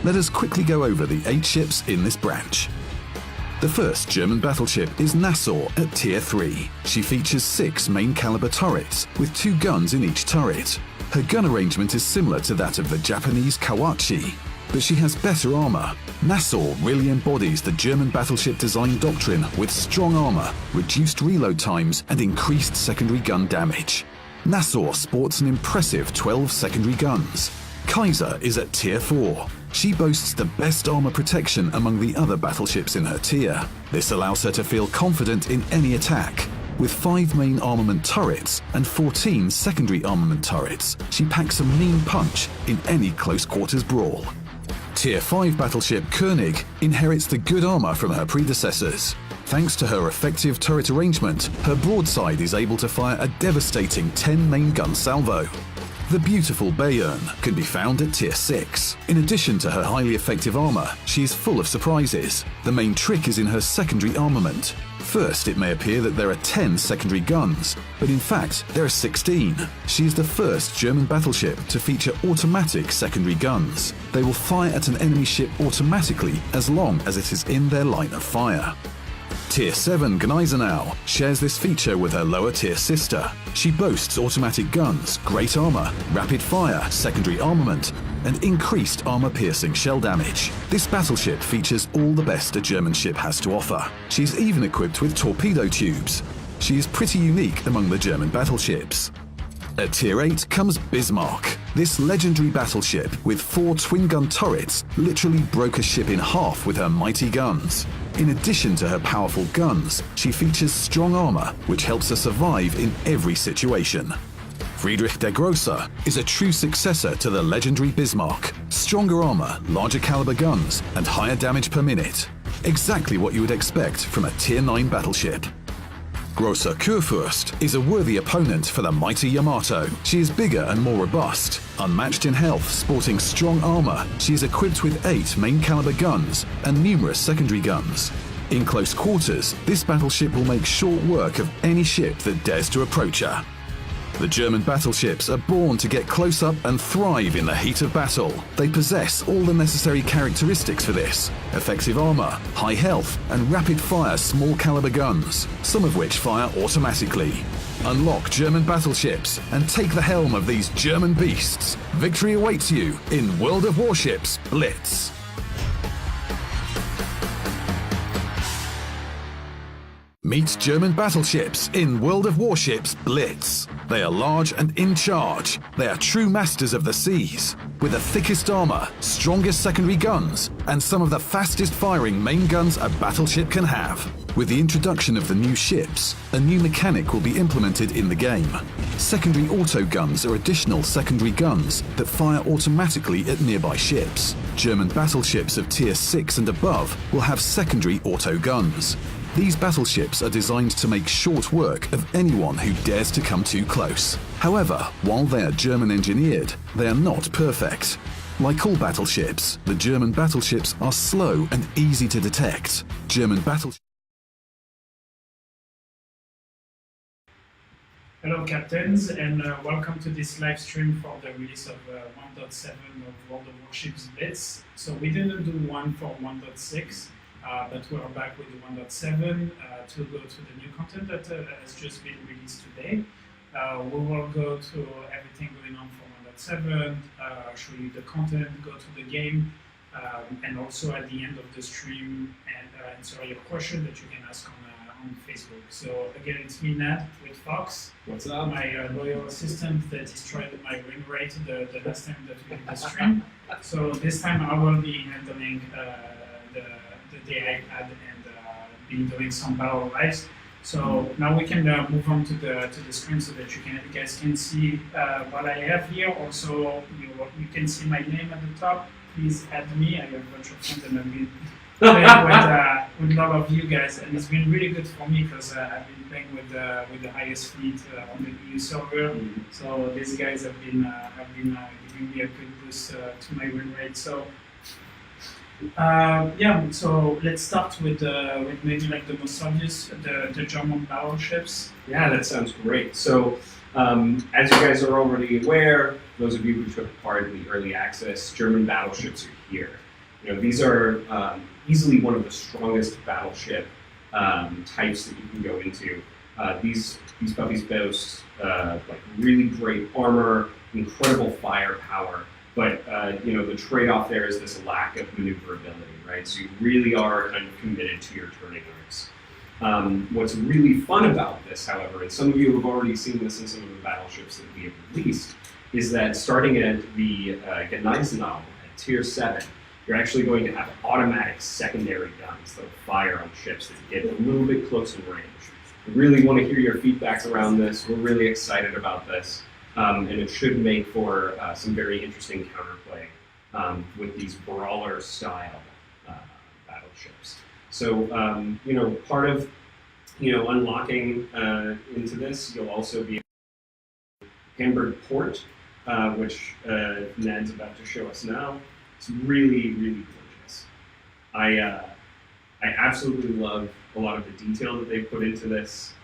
Let us quickly go over the 8 ships in this branch. The first German battleship is Nassau at Tier 3. She features 6 main caliber turrets with 2 guns in each turret. Her gun arrangement is similar to that of the Japanese Kawachi, but she has better armor. Nassau really embodies the German battleship design doctrine with strong armor, reduced reload times, and increased secondary gun damage. Nassau sports an impressive 12 secondary guns. Kaiser is at Tier 4. She boasts the best armor protection among the other battleships in her tier. This allows her to feel confident in any attack. With 5 main armament turrets and 14 secondary armament turrets, she packs a mean punch in any close quarters brawl. Tier 5 battleship König inherits the good armor from her predecessors. Thanks to her effective turret arrangement, her broadside is able to fire a devastating 10 main gun salvo. The beautiful Bayern can be found at Tier 6. In addition to her highly effective armor, she is full of surprises. The main trick is in her secondary armament. First, it may appear that there are 10 secondary guns, but in fact, there are 16. She is the first German battleship to feature automatic secondary guns. They will fire at an enemy ship automatically as long as it is in their line of fire. Tier 7 Gneisenau shares this feature with her lower tier sister. She boasts automatic guns, great armor, rapid fire, secondary armament, and increased armor-piercing shell damage. This battleship features all the best a German ship has to offer. She's even equipped with torpedo tubes. She is pretty unique among the German battleships. At Tier 8 comes Bismarck. This legendary battleship with 4 twin-gun turrets literally broke a ship in half with her mighty guns. In addition to her powerful guns, she features strong armor, which helps her survive in every situation. Friedrich der Grosse is a true successor to the legendary Bismarck. Stronger armor, larger caliber guns, and higher damage per minute. Exactly what you would expect from a Tier 9 battleship. Großer Kurfürst is a worthy opponent for the mighty Yamato. She is bigger and more robust. Unmatched in health, sporting strong armor, she is equipped with 8 main caliber guns and numerous secondary guns. In close quarters, this battleship will make short work of any ship that dares to approach her. The German battleships are born to get close up and thrive in the heat of battle. They possess all the necessary characteristics for this: effective armor, high health, and rapid-fire small caliber guns, some of which fire automatically. Unlock German battleships and take the helm of these German beasts. Victory awaits you in World of Warships Blitz. Meet German battleships in World of Warships Blitz. They are large and in charge. They are true masters of the seas, with the thickest armor, strongest secondary guns, and some of the fastest firing main guns a battleship can have. With the introduction of the new ships, a new mechanic will be implemented in the game. Secondary auto guns are additional secondary guns that fire automatically at nearby ships. German battleships of Tier 6 and above will have secondary auto guns. These battleships are designed to make short work of anyone who dares to come too close. However, while they are German engineered, they are not perfect. Like all battleships, the German battleships are slow and easy to detect. German battleships. Hello captains, and welcome to this live stream for the release of 1.7 of World of Warships Blitz. So we didn't do one for 1.6, but we're back with the 1.7 to go to the new content that has just been released today. We will go to everything going on for 1.7, show you the content, go to the game, and also at the end of the stream and answer your question that you can ask on Facebook. So again, it's me, Nat, with Fox. What's up? My loyal assistant that destroyed my win rate the last time that we did the stream. So this time I will be handling the day I had and been doing some battle lives. So now we can move on to the screen so that you guys can see what I have here. Also, you can see my name at the top. Please add me. I have a bunch of friends and I've been playing with a lot of you guys, and it's been really good for me because I've been playing with the highest fleet on the EU server. So these guys have been giving me a good boost to my win rate. So yeah, so let's start with maybe like the most obvious, the German battleships. Yeah, that sounds great. So as you guys are already aware, those of you who took part in the early access, German battleships are here. These are easily one of the strongest battleship types that you can go into. These puppies boast like really great armor, incredible firepower, but the trade-off there is this lack of maneuverability, right? So you really are kind of committed to your turning arcs. What's really fun about this, however, and some of you have already seen this in some of the battleships that we have released, is that starting at the Geneisenau at Tier 7, you're actually going to have automatic secondary guns that will fire on ships that get a little bit close in range. We really want to hear your feedbacks around this. We're really excited about this, and it should make for some very interesting counterplay with these brawler-style battleships. So, part of, unlocking into this, you'll also be Hamburg Port, which Ned's about to show us now. It's really, really gorgeous. I absolutely love a lot of the detail that they put into this.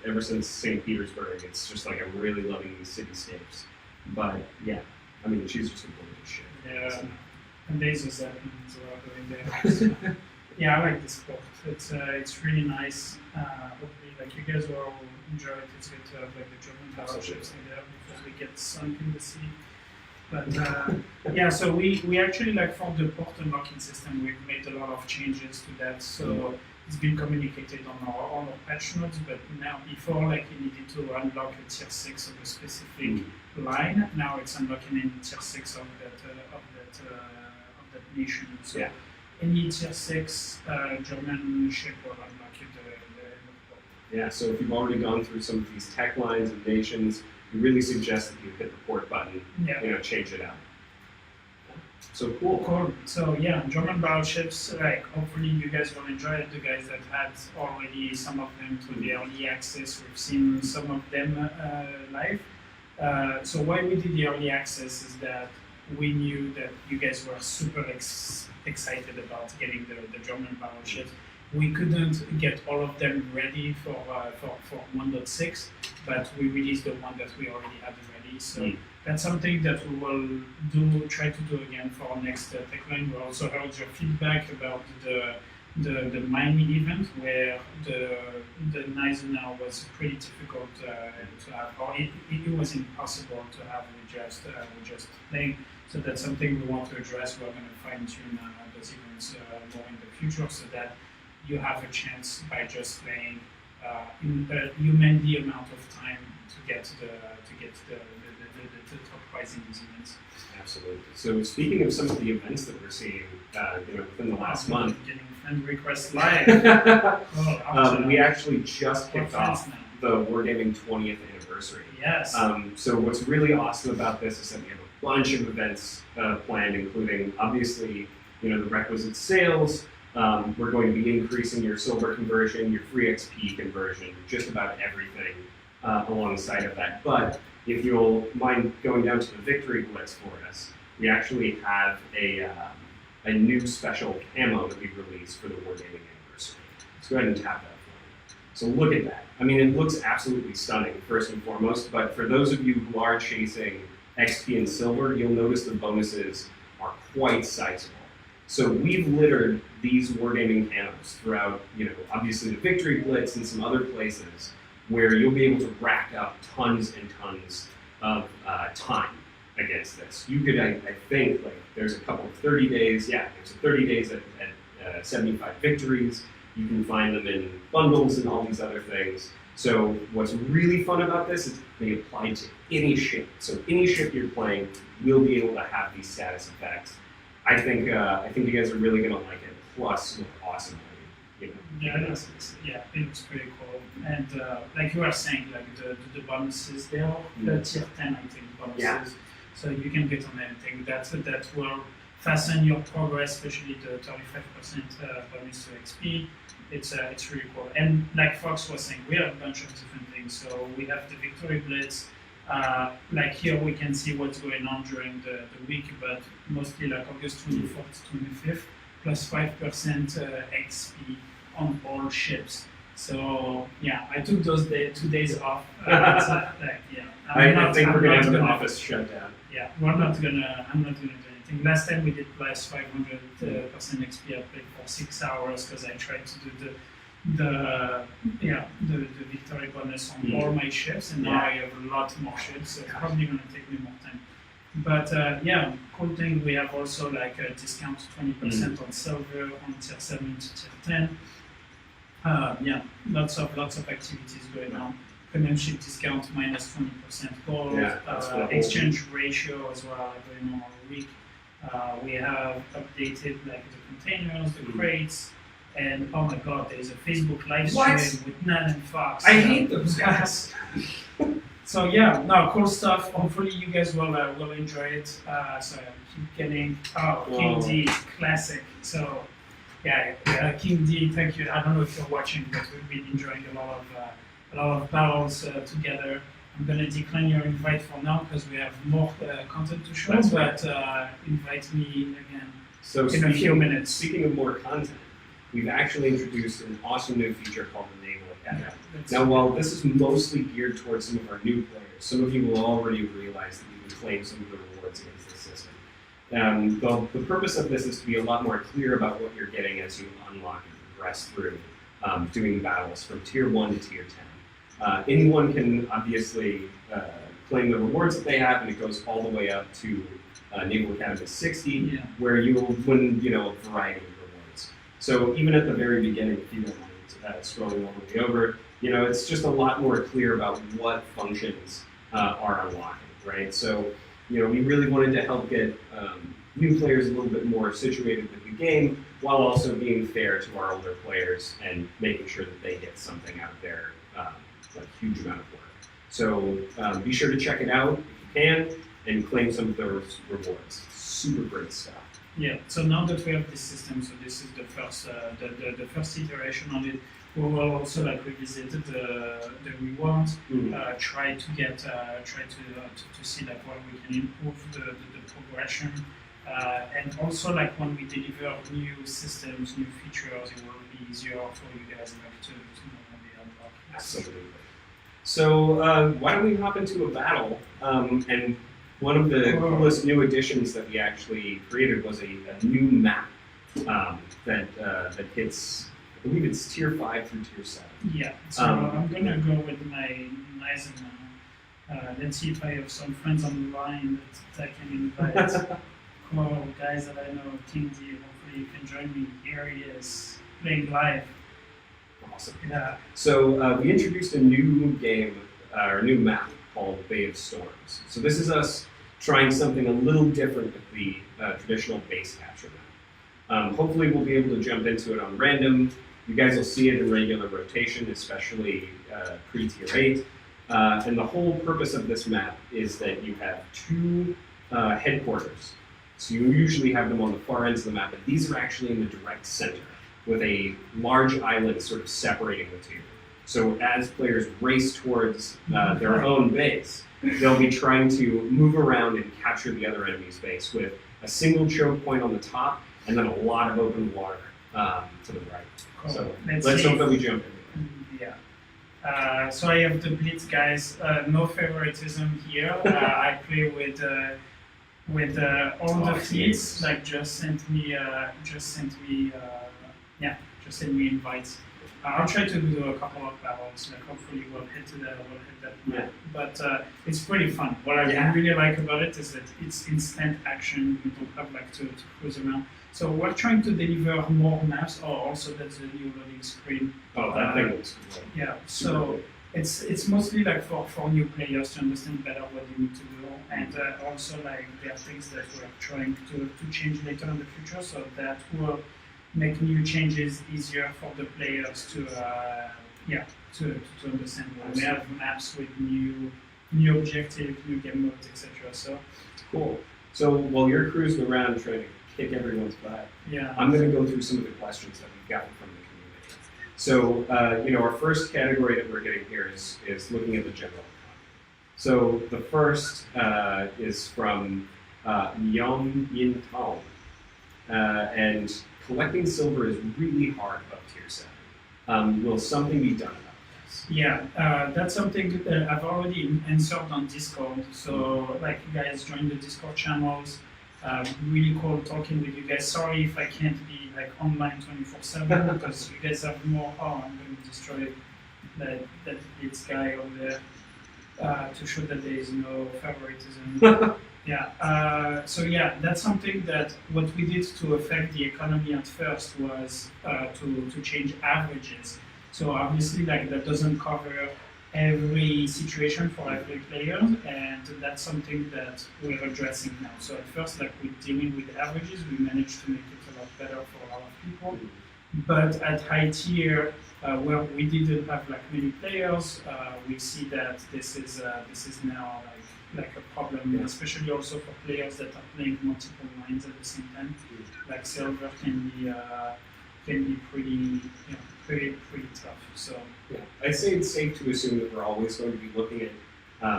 Ever since St. Petersburg, it's just like I'm really loving these cityscapes. But yeah, I mean, she's just a gorgeous ship. Yeah, and there's a second as well going there. Yeah, I like this port. It's really nice. Hopefully, like you guys will all enjoy it. It's good to have like the German battleships in there before we get sunk in the sea. But yeah, so we actually like for the port unlocking system, we've made a lot of changes to that. So it's been communicated on our patch notes. But now, before like you needed to unlock a tier 6 of a specific line, now it's unlocking in tier 6 of that nation. So yeah. Any tier 6 German ship will unlock you the port. Yeah, so if you've already gone through some of these tech lines and nations, we really suggest that you hit the port button, change it out. So cool. So yeah, German battleships, like hopefully you guys will enjoy it. The guys that had already some of them to the early access, we've seen some of them live. So why we did the early access is that we knew that you guys were super excited about getting the German battleships. We couldn't get all of them ready for 1.6, but we released the one that we already had ready. So that's something that we will try to do again for our next tech line. We also heard your feedback about the mining event, where the Gneisenau was pretty difficult to have, or it was impossible to have with just playing. So that's something we want to address. We're going to fine-tune those events more in the future, so that you have a chance by just playing humanly amount of time to get the top prize in these events. Absolutely. So speaking of some of the events that we're seeing, within the last month, getting friend requests live. We actually just kicked off the Wargaming 20th anniversary. Yes. So what's really awesome about this is that we have a bunch of events planned, including obviously, the requisite sales. We're going to be increasing your silver conversion, your free XP conversion, just about everything alongside of that. But if you'll mind going down to the Victory Blitz for us, we actually have a new special camo that we've released for the Wargaming anniversary. Let's go ahead and tap that for me. So look at that. I mean, it looks absolutely stunning, first and foremost, but for those of you who are chasing XP and silver, you'll notice the bonuses are quite sizable. So we've littered these Wargaming camos throughout, obviously the Victory Blitz and some other places where you'll be able to rack up tons and tons of time against this. You could, I think, like there's a couple of 30 days, there's a 30 days at 75 victories. You can find them in bundles and all these other things. So what's really fun about this is they apply to any ship. So any ship you're playing will be able to have these status effects. I think you guys are really gonna like it. Plus, look awesome. Yeah, it looks pretty cool. And like you were saying, like the bonuses, they are the tier 10, I think, bonuses. Yeah. So you can get on anything that will fasten your progress, especially the 35% bonus to XP. It's really cool. And like Fox was saying, we have a bunch of different things. So we have the Victory Blitz. Like here we can see what's going on during the week, but mostly like August 24th to 25th, plus 5% XP on all ships. So yeah, I took those 2 days off. I think we're gonna have an office shut down. Yeah, I'm not gonna do anything think last time we did plus 500% XP. I played for 6 hours because I tried to do the victory bonus on all my ships, and now I have a lot more ships, so it's probably going to take me more time. But cool thing, we have also like a discount 20% on silver, on tier 7 to tier 10. Lots of activities going on. Premium ship discount minus 20% gold. Exchange ratio as well going on all week. We have updated like the containers, the crates, and oh my god, there's a Facebook live stream with Nan and Fox. I hate those guys. So cool stuff. Hopefully you guys will enjoy it. So I keep getting King D classic. So King D, thank you. I don't know if you're watching, but we've been enjoying a lot of battles together. I'm gonna decline your invite for now because we have more content to show. But invite me again in a few minutes. Speaking of more content, we've actually introduced an awesome new feature called the Naval Academy. Now, while this is mostly geared towards some of our new players, some of you will already realize that you can claim some of the rewards against the system. The purpose of this is to be a lot more clear about what you're getting as you unlock and progress through doing battles from tier 1 to tier 10. Anyone can obviously claim the rewards that they have, and it goes all the way up to Naval Academy 60, where you will win a variety of rewards. So even at the very beginning, if you don't mind scrolling all the way over, it's just a lot more clear about what functions are unlocking, right? So, we really wanted to help get new players a little bit more situated with the game, while also being fair to our older players and making sure that they get something out of their huge amount of work. So be sure to check it out if you can and claim some of those rewards. Super great stuff. Yeah. So now that we have this system, so this is the first the first iteration on it. We will also revisit the rewards, try to get to see where we can improve the progression, and also when we deliver new systems, new features, it will be easier for you guys to normally unlock. Absolutely. So why don't we hop into a battle? And one of the coolest new additions that we actually created was a new map that hits. I believe it's tier 5 through tier 7. Yeah, so I'm gonna go with my nice and let's see if I have some friends on the line that I can invite. Cool guys that I know, King D, hopefully you can join me. Here he is, playing live. Awesome. Yeah. So we introduced a new game, or a new map called Bay of Storms. So this is us trying something a little different with the traditional base capture map. Hopefully we'll be able to jump into it on random. You guys will see it in regular rotation, especially pre-tier 8. And the whole purpose of this map is that you have 2 headquarters. So you usually have them on the far ends of the map, but these are actually in the direct center, with a large island sort of separating the 2. So as players race towards their own base, they'll be trying to move around and capture the other enemy's base with a single choke point on the top and then a lot of open water to the right. Cool. So let's hope that we jump in. Yeah. So I have the Blitz guys. No favoritism here. I play with all the fleets. Just send me invites. I'll try to do a couple of battles. Hopefully we'll hit that map. But it's pretty fun. What I really like about it is that it's instant action. You don't have to cruise around. So we're trying to deliver more maps. Also that's the new loading screen. Oh, that thing looks cool. Yeah. So it's mostly for new players to understand better what you need to do, and also there are things that we're trying to change later in the future, so that will make new changes easier for the players to understand. We have maps with new objectives, new game modes, etc. So cool. So while you're cruising around trying to kick everyone's butt, I'm going to go through some of the questions that we've gotten from the community. So our first category that we're getting here is looking at the general economy. So the first is from Yom Yin Tao, and collecting silver is really hard above tier 7. Will something be done about this? Yeah, that's something that I've already answered on Discord. So you guys join the Discord channels. Really cool talking with you guys. Sorry if I can't be like online 24/7 because you guys have more. Oh, I'm going to destroy that Blitz guy over there to show that there is no favoritism. Yeah. So yeah, that's something that what we did to affect the economy at first was to change averages. So obviously, like that doesn't cover every situation for every player, and that's something that we're addressing now. So at first, like we're dealing with averages, we managed to make it a lot better for a lot of people. But at high tier, where we didn't have like many players, we see that this is now like a problem, especially also for players that are playing multiple lines at the same time. Like silver can be pretty tough. So yeah, I'd say it's safe to assume that we're always going to be looking at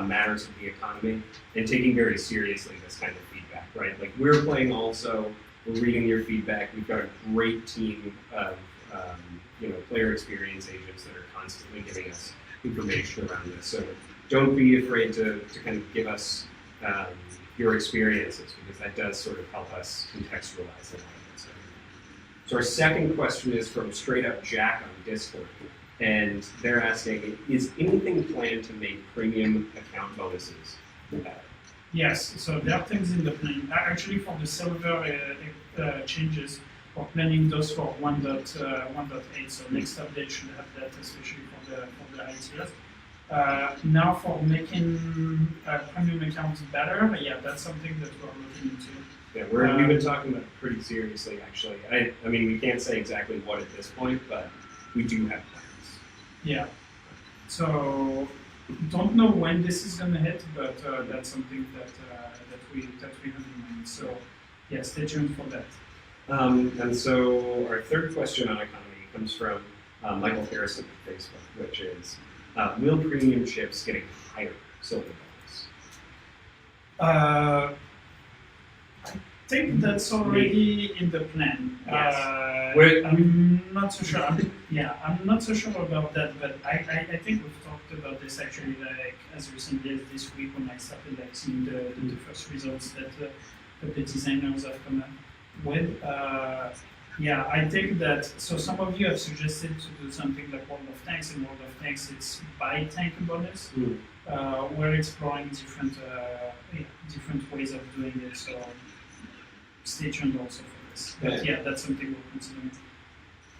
matters of the economy and taking very seriously this kind of feedback, right? Like we're playing also, we're reading your feedback. We've got a great team of player experience agents that are constantly giving us information around this. So don't be afraid to kind of give us your experiences, because that does sort of help us contextualize a lot of it. So our second question is from Straight Up Jack on Discord, and they're asking, is anything planned to make premium account bonuses better? Yes, so there are things in the plan. Actually, for the silver changes, we're planning those for 1.8. So next update should have that, especially for the high tiers. Now for making premium accounts better, yeah, that's something that we're looking into. Yeah, we've been talking about it pretty seriously, actually. I mean, we can't say exactly what at this point, but we do have plans. Yeah. So don't know when this is going to hit, but that's something that we have in mind. So yeah, stay tuned for that. And so our third question on economy comes from Michael Harrison on Facebook, which is, will premium chips get a higher silver bonus? I think that's already in the plan. Yes. I'm not so sure. I'm not so sure about that, but I think we've talked about this actually like as recently as this week when I started like seeing the first results that the designers have come up with. I think that, so some of you have suggested to do something like World of Tanks. In World of Tanks, it's by tank bonus. We're exploring different ways of doing it. So stay tuned also for this. But yeah, that's something we're considering.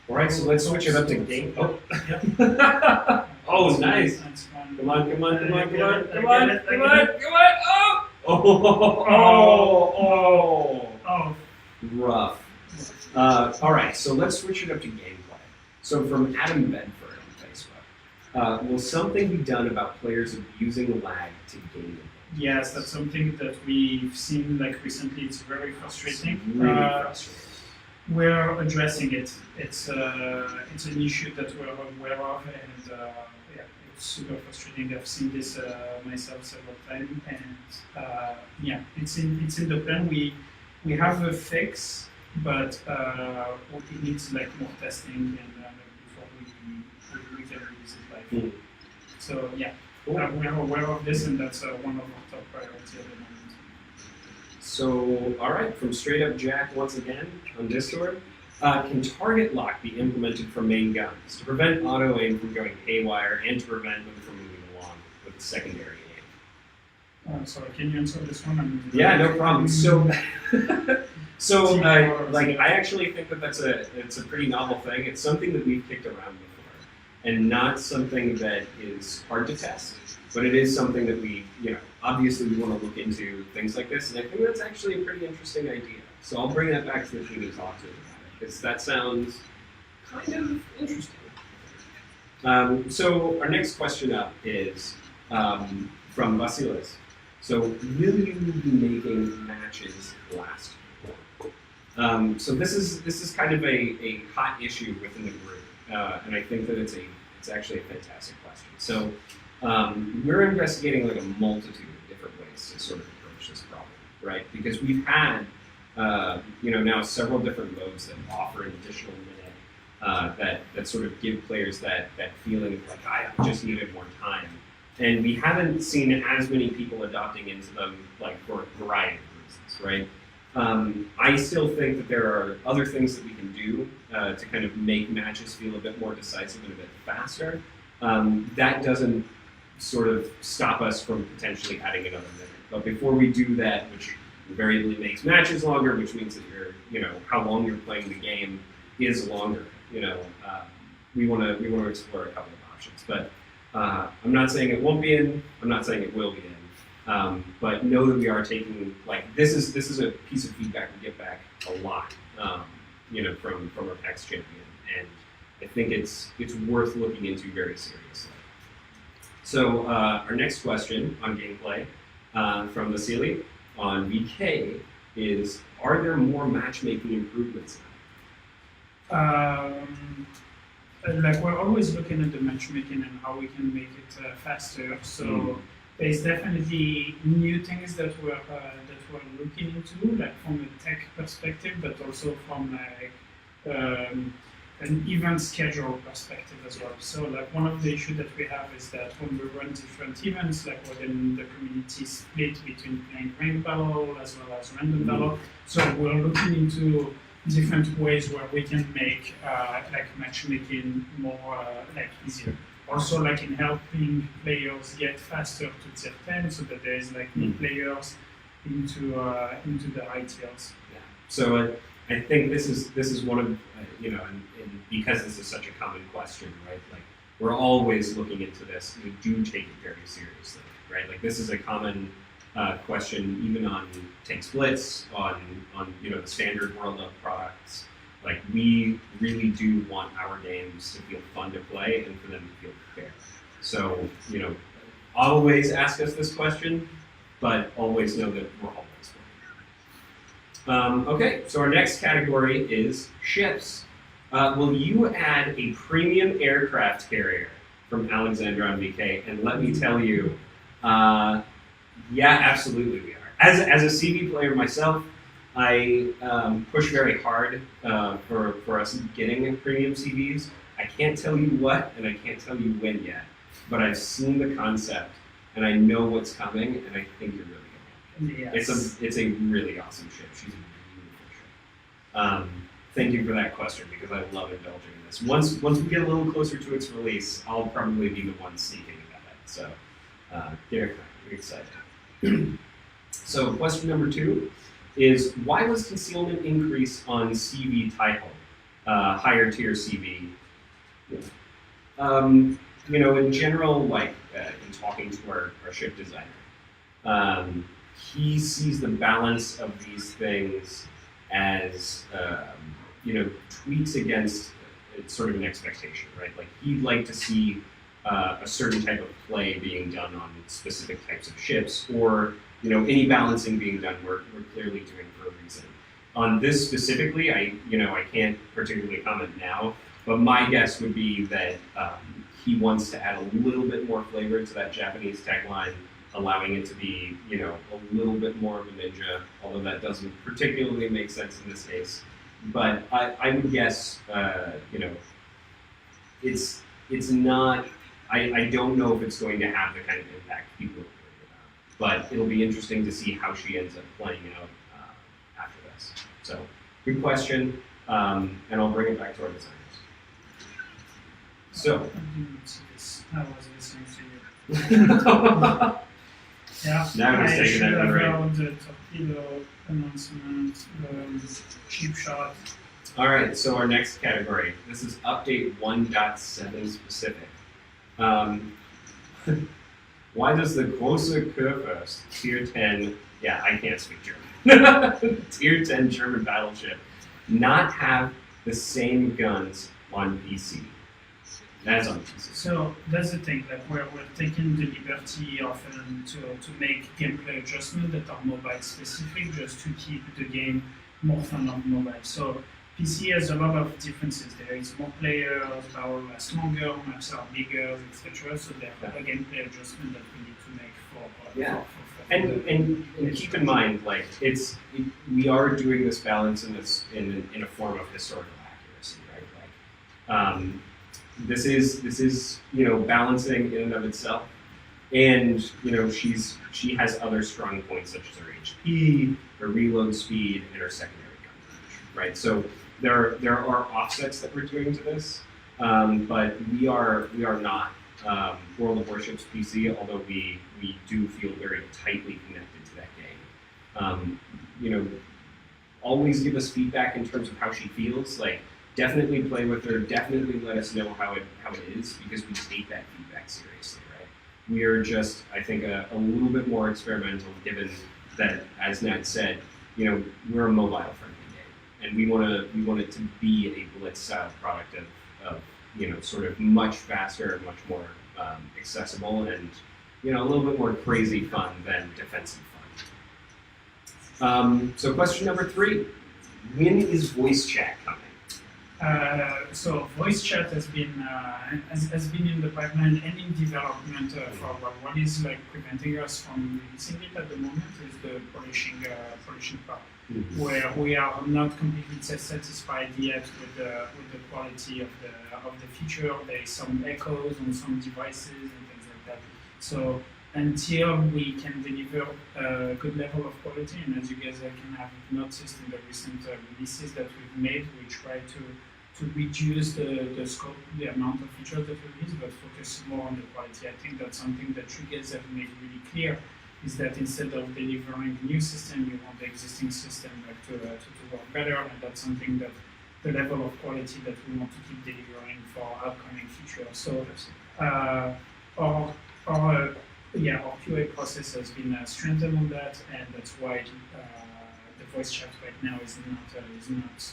All right, so let's switch it up to game. Oh, yeah. Oh, nice. Come on. Oh. Rough. All right, so let's switch it up to gameplay. So from Adam Bedford on Facebook, will something be done about players abusing lag to gain it? Yes, that's something that we've seen like recently. It's very frustrating. It's really frustrating. We're addressing it. It's an issue that we're aware of, and it's super frustrating. I've seen this myself several times, and it's in the plan. We have a fix, but it needs like more testing and before we can release it live. So yeah. Cool. We're aware of this, and that's one of our top priorities at the moment. So, all right, from Straight Up Jack once again on Discord, can target lock be implemented for main guns to prevent auto aim from going haywire and to prevent them from moving along with the secondary aim? Sorry, can you answer this one? Yeah, no problem. So, I actually think that it's a pretty novel thing. It's something that we've kicked around before, and not something that is hard to test, but it is something that we, obviously we want to look into things like this, and I think that's actually a pretty interesting idea. So I'll bring that back to the team and talk to them about it, because that sounds kind of interesting. So our next question up is from Vasilis. So will you be making matches last? So this is kind of a hot issue within the group, and I think that it's actually a fantastic question. So we're investigating like a multitude of different ways to sort of approach this problem, right? Because we've had now several different modes that offer an additional minute that sort of give players that feeling of like I just needed more time, and we haven't seen as many people adopting into them like for a variety of reasons, right? I still think that there are other things that we can do to kind of make matches feel a bit more decisive and a bit faster. That doesn't sort of stop us from potentially adding another minute. But before we do that, which invariably makes matches longer, which means that how long you're playing the game is longer. We want to explore a couple of options. But I'm not saying it won't be in. I'm not saying it will be in. But know that we are taking this is a piece of feedback we get back a lot. From our PAX champion, and I think it's worth looking into very seriously. So our next question on gameplay from Vasily on VK is: are there more matchmaking improvements now? We're always looking at the matchmaking and how we can make it faster. So there's definitely new things that we're looking into, from a tech perspective, but also from an event schedule perspective as well. So one of the issues that we have is that when we run different events, within the community split between playing ranked battle as well as random battle. So we're looking into different ways where we can make matchmaking more easier. Also, in helping players get faster to tier 10, so that there is new players into the high tiers. Yeah. So I think this is one of and because this is such a common question, right? We're always looking into this. We do take it very seriously, right? This is a common question even on Tanks Blitz, on the standard World of products. We really do want our games to feel fun to play and for them to feel fair. So, always ask us this question, but always know that we're always playing. Okay, so our next category is ships. Will you add a premium aircraft carrier from Alexandra on VK? And let me tell you, yeah, absolutely we are. As a CV player myself, I push very hard for us getting premium CVs. I can't tell you what, and I can't tell you when yet, but I've seen the concept, and I know what's coming, and I think you're really going to like it. Yes. It's a really awesome ship. She's a beautiful ship. Thank you for that question, because I love indulging in this. Once we get a little closer to its release, I'll probably be the one sneaking about it. So get excited. So question number 2 is: why was concealment increase on CV title, higher tier CV? In general, in talking to our ship designer, he sees the balance of these things as tweaks against sort of an expectation, right? He'd like to see a certain type of play being done on specific types of ships, or any balancing being done, we're clearly doing for a reason. On this specifically, I can't particularly comment now, but my guess would be that he wants to add a little bit more flavor to that Japanese tech line, allowing it to be, a little bit more of a ninja, although that doesn't particularly make sense in this case. But I would guess, it's not, I don't know if it's going to have the kind of impact people are worried about. But it'll be interesting to see how she ends up playing out after this. So, good question, and I'll bring it back to our designers. So, I was listening to you. Yeah, now I he's taking should that have right. heard the torpedo announcement, cheap shot. All right, so our next category. This is update 1.7 specific. Why does the große Kurfürst tier 10, yeah, I can't speak German, tier 10 German battleship not have the same guns on PC? That's on PC. So that's the thing, we're taking the liberty often to make gameplay adjustments that are mobile specific, just to keep the game more fun on mobile. So PC has a lot of differences. There is more players, barrel lasts longer, maps are bigger, etc. So there are gameplay adjustments that we need to make for And keep in mind, we are doing this balance in a form of historical accuracy, right? This is balancing in and of itself. And she has other strong points such as her HP, her reload speed, and her secondary gun range, right? So there are offsets that we're doing to this, but we are not World of Warships PC, although we do feel very tightly connected to that game. Always give us feedback in terms of how she feels. Like, definitely play with her. Definitely let us know how it is, because we take that feedback seriously, right? We are just, I think, a little bit more experimental, given that, as Nat said, we're a mobile-friendly game, and we want it to be a Blitz-style product of sort of much faster and much more accessible, and a little bit more crazy fun than defensive fun. So question number 3, when is voice chat coming? So voice chat has been in the pipeline and in development for a while. What is preventing us from releasing it at the moment is the polishing part, where we are not completely satisfied yet with the quality of the feature. There is some echoes on some devices and things like that. So until we can deliver a good level of quality, and as you guys can have noticed in the recent releases that we've made, we try to reduce the scope, the amount of features that we release, but focus more on the quality. I think that's something that you guys have made really clear, is that instead of delivering a new system, you want the existing system to work better, and that's something that the level of quality that we want to keep delivering for upcoming features. So our QA process has been strengthened on that, and that's why the voice chat right now is not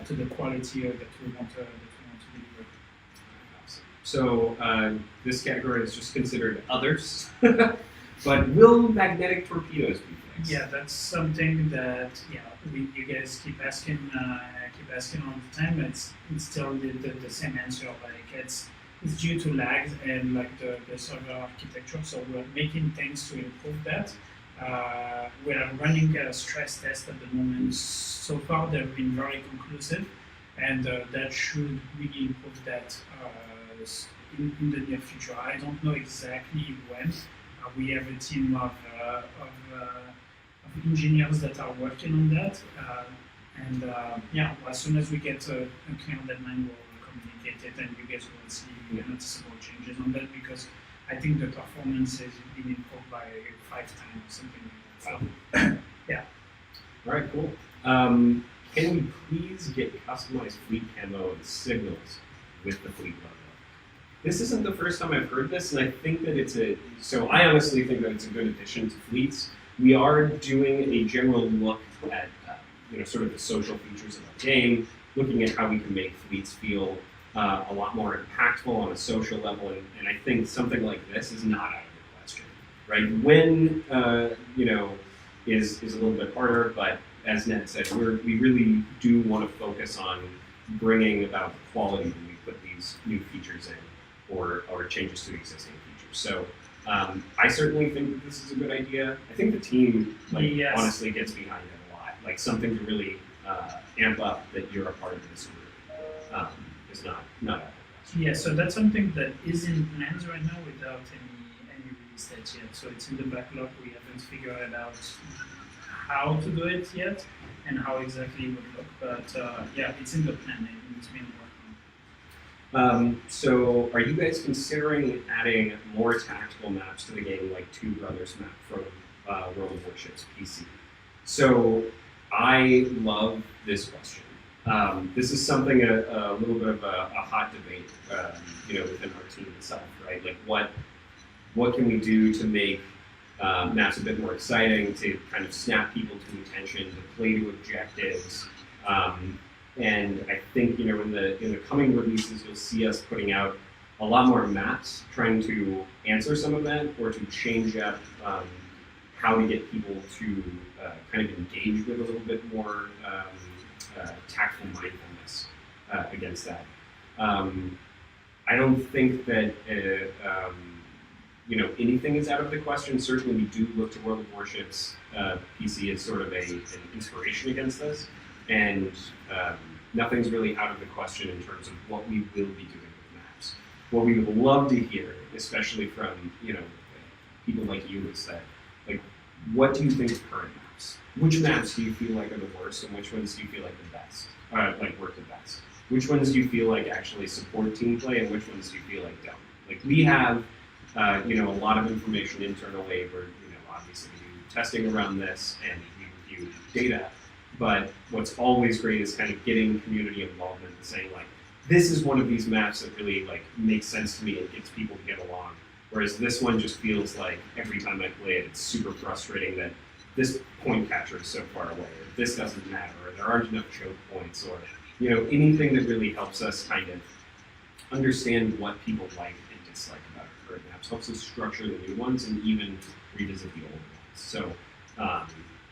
to the quality that we want to deliver. So this category is just considered others, but will magnetic torpedoes be fixed? Yeah, that's something that you guys keep asking all the time. It's still the same answer. It's due to lags and the server architecture. So we're making things to improve that. We are running a stress test at the moment. So far, they've been very conclusive, and that should really improve that in the near future. I don't know exactly when. We have a team of engineers that are working on that, as soon as we get a clear deadline, we'll communicate it, and you guys will see noticeable changes on that, because I think the performance has been improved by 5 times or something like that. So, yeah. All right, cool. Can we please get customized fleet camo and signals with the fleet logo? This isn't the first time I've heard this, and I think that I honestly think that it's a good addition to fleets. We are doing a general look at, sort of the social features of the game, looking at how we can make fleets feel a lot more impactful on a social level, and I think something like this is not out of the question, right? When, is a little bit harder, but as Ned said, we really do want to focus on bringing about the quality when we put these new features in, or changes to existing features. So I certainly think that this is a good idea. I think the team honestly gets behind it a lot. Like, something to really amp up that you're a part of this group is not out of the question. Yeah, so that's something that is in plans right now without any release date yet. So it's in the backlog. We haven't figured out how to do it yet and how exactly it would look. But it's in the plan and it's being worked on. So are you guys considering adding more tactical maps to the game, like Two Brothers map from World of Warships PC? So I love this question. This is something a little bit of a hot debate, within our team itself, right? Like, what can we do to make maps a bit more exciting, to kind of snap people to attention, to play to objectives? And I think, in the coming releases, you'll see us putting out a lot more maps, trying to answer some of that, or to change up how to get people to kind of engage with a little bit more tactful mindfulness against that. I don't think that anything is out of the question. Certainly, we do look to World of Warships PC as sort of an inspiration against this, and nothing's really out of the question in terms of what we will be doing with maps. what we would love to hear, especially from people like you, is that what do you think of current maps? Which maps do you feel like are the worst, and which ones do you feel like the best? Work the best? Which ones do you feel like actually support team play, and which ones do you feel like don't? We have a lot of information internally. We're obviously we do testing around this and we review data. But what's always great is kind of getting community involvement and saying this is one of these maps that really makes sense to me and gets people to get along. Whereas this one just feels like every time I play it, it's super frustrating that this point catcher is so far away, or this doesn't matter, or there aren't enough choke points, or anything that really helps us kind of understand what people like and dislike about our current maps, helps us structure the new ones and even revisit the old ones. So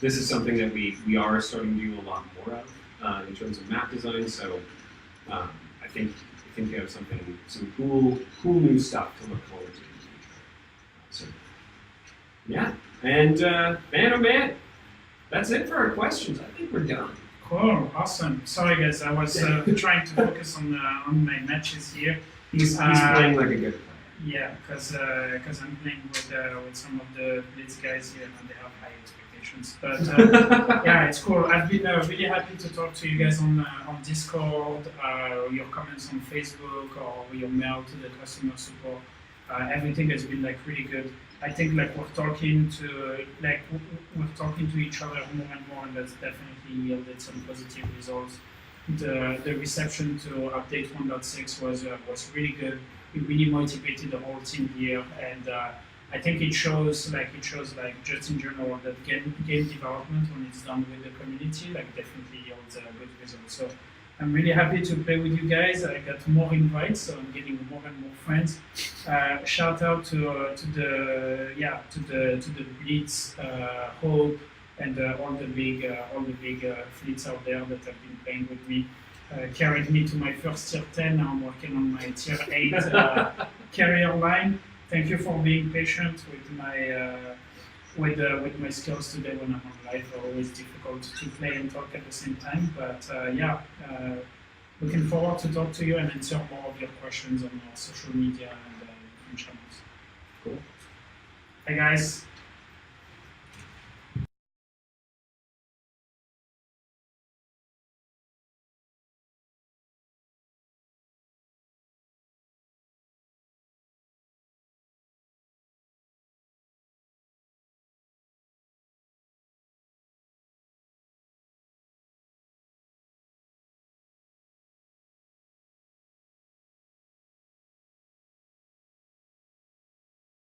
this is something that we are starting to do a lot more of in terms of map design. So I think we have some cool new stuff to look forward to. So, yeah, and man, oh man, that's it for our questions. I think we're done. Cool, awesome. Sorry guys, I was trying to focus on my matches here. He's playing like a good player. Yeah, because I'm playing with some of the Blitz guys here, and they have high expectations. But yeah, it's cool. I've been really happy to talk to you guys on Discord, your comments on Facebook, or your mail to the customer support. Everything has been really good. I think we're talking to each other more and more, and that's definitely yielded some positive results. The reception to update 1.6 was really good. It really motivated the whole team here, and I think it shows just in general that game development, when it's done with the community, definitely yields good results. So I'm really happy to play with you guys. I got more invites, so I'm getting more and more friends. Shout out to the Blitz, Hope, and all the big fleets out there that have been playing with me. Carried me to my first tier 10. Now I'm working on my tier 8 carrier line. Thank you for being patient with my skills today when I'm on live. They're always difficult to play and talk at the same time. But looking forward to talk to you and answer more of your questions on our social media and different channels. Cool. Hey guys.